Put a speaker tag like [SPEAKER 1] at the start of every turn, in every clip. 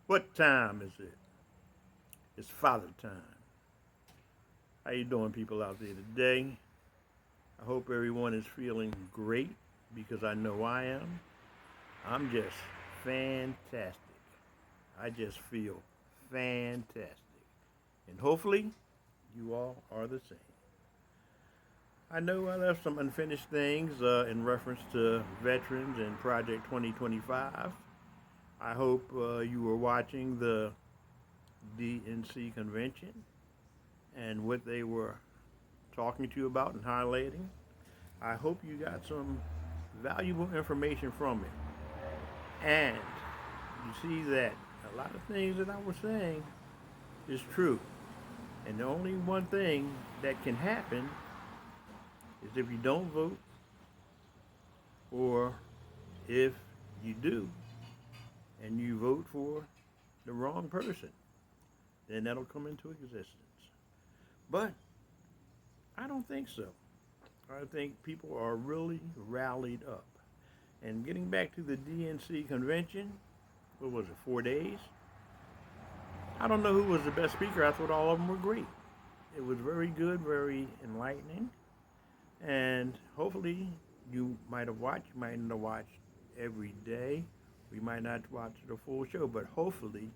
[SPEAKER 1] What time is it? It's Father Time. How you doing, people out there today? I hope everyone is feeling great because I know I am. I'm just fantastic. I just feel fantastic. And hopefully, you all are the same. I know I left some unfinished things in reference to veterans and Project 2025. I hope you were watching the Dnc Convention and what they were talking to you about and highlighting. I hope you got some valuable information from it. And you see that a lot of things that I was saying is true. And the only one thing that can happen is if you don't vote, or if you do and you vote for the wrong person, then that'll come into existence. But I don't think so. I think people are really rallied up. And getting back to the DNC convention, what was it, 4 days? I don't know who was the best speaker. I thought all of them were great. It was very good, very enlightening. And hopefully you might have watched, you might not have watched every day. We might not watch the full show, but hopefully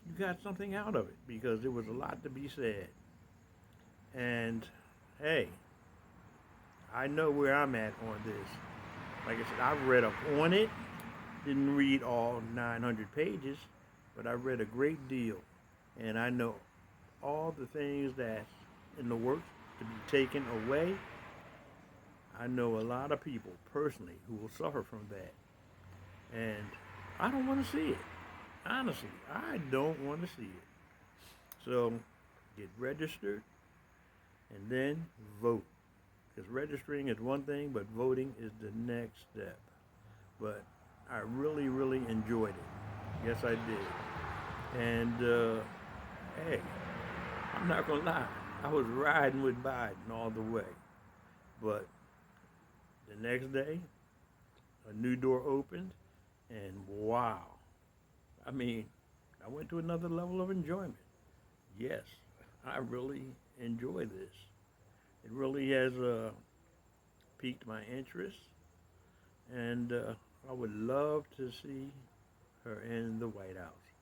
[SPEAKER 1] you got something out of it because there was a lot to be said. And hey, I know where I'm at on this. Like I said, I've read up on it. Didn't read all 900 pages, but I read a great deal. And I know all the things that's in the works to be taken away. I know a lot of people personally who will suffer from that. And I don't want to see it. Honestly, I don't want to see it. So get registered and then vote. Because registering is one thing, but voting is the next step. But I really, really enjoyed it. Yes, I did. And hey, I'm not going to lie. I was riding with Biden all the way. But the next day, a new door opened, and wow. I mean, I went to another level of enjoyment. Yes, I really enjoy this. It really has piqued my interest, and I would love to see her in the White House.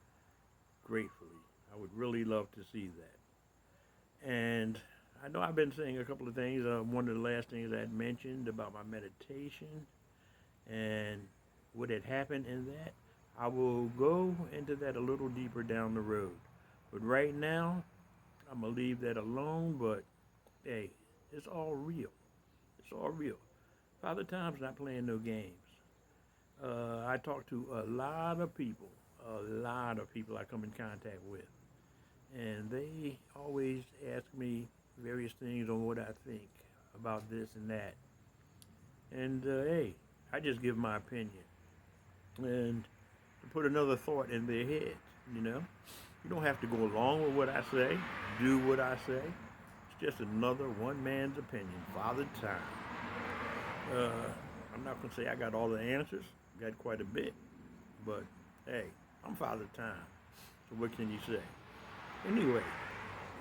[SPEAKER 1] Gratefully, I would really love to see that. And I know I've been saying a couple of things. One of the last things I had mentioned about my meditation and what had happened in that, I will go into that a little deeper down the road. But right now, I'm going to leave that alone. But hey, it's all real. It's all real. Father Time's not playing no games. I talk to a lot of people I come in contact with. And they always ask me various things on what I think about this and that. And hey, I just give my opinion. And to put another thought in their head, you know? You don't have to go along with what I say, do what I say. It's just another one man's opinion. Father Time. Uh, I'm not going to say I got all the answers. Got quite a bit. But hey, I'm Father Time. So what can you say? Anyway,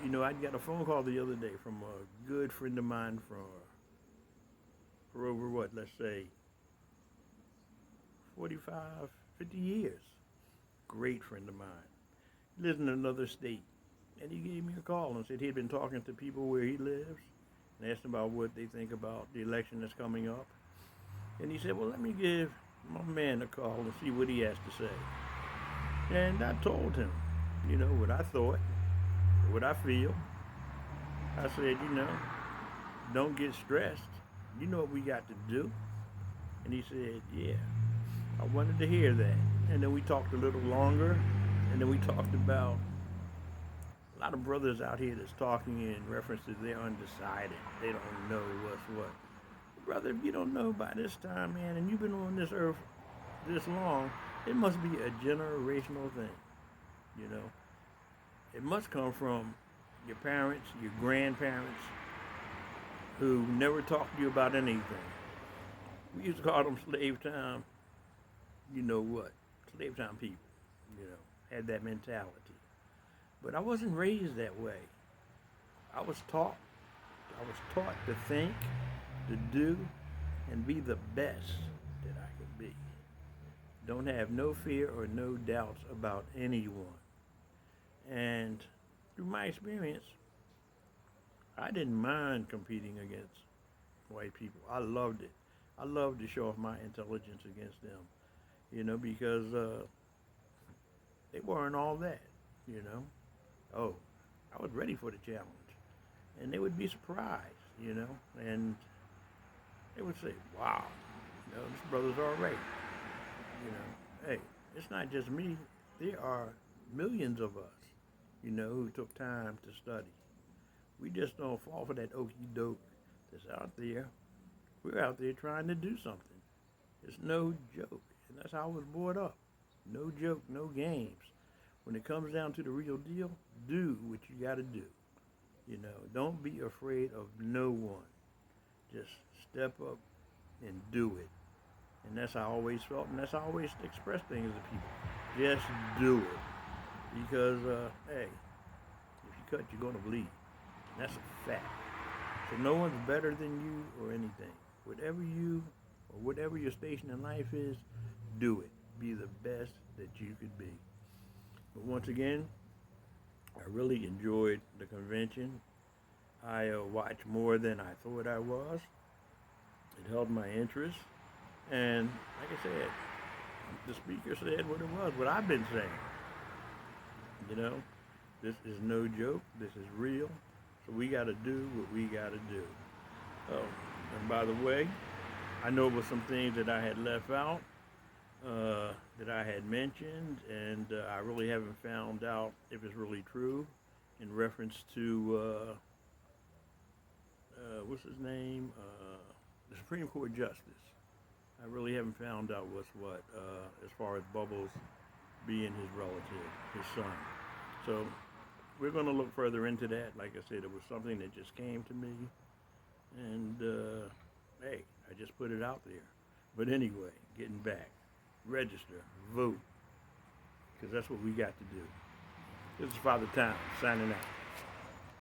[SPEAKER 1] I got a phone call the other day from a good friend of mine for over what, let's say 45, 50 years. Great friend of mine. He lives in another state. And he gave me a call and said he'd been talking to people where he lives and asked about what they think about the election that's coming up. And he said, well, let me give my man a call and see what he has to say. And I told him, what I thought, what I feel. I said, don't get stressed. You know what we got to do. And he said, yeah, I wanted to hear that. And then we talked a little longer. And then we talked about a lot of brothers out here that's talking in reference to they're undecided. They don't know what's what. Brother, if you don't know by this time, man, and you've been on this earth this long, it must be a generational thing, It must come from your parents, your grandparents, who never talked to you about anything. We used to call them slave time, slave time people, had that mentality. But I wasn't raised that way. I was taught. I was taught to think, to do, and be the best that I could be. Don't have no fear or no doubts about anyone. And through my experience, I didn't mind competing against white people. I loved it. I loved to show off my intelligence against them, because they weren't all that, you know. Oh, I was ready for the challenge. And they would be surprised, and they would say, wow, this brother's all right. Hey, it's not just me. There are millions of us, who took time to study. We just don't fall for that okey doke that's out there. We're out there trying to do something. It's no joke. And that's how I was brought up. No joke, no games. When it comes down to the real deal, do what you got to do. Don't be afraid of no one. Just step up and do it. And that's how I always felt, and that's how I always express things to people. Just do it. Because, hey, if you cut, you're going to bleed. And that's a fact. So no one's better than you or anything. Whatever your station in life is, do it. Be the best that you could be. But once again, I really enjoyed the convention. I watched more than I thought I was. It held my interest. And like I said, the speaker said what I've been saying. This is no joke. This is real. So we got to do what we got to do. Oh, and by the way, I know there were some things that I had left out, that I had mentioned, and I really haven't found out if it's really true in reference to, what's his name? The Supreme Court Justice. I really haven't found out what's what, as far as Bubbles being his relative, his son. So we're going to look further into that. Like I said, it was something that just came to me, and hey, I just put it out there. But anyway, getting back, register, vote, because that's what we got to do. This is Father Time, signing out.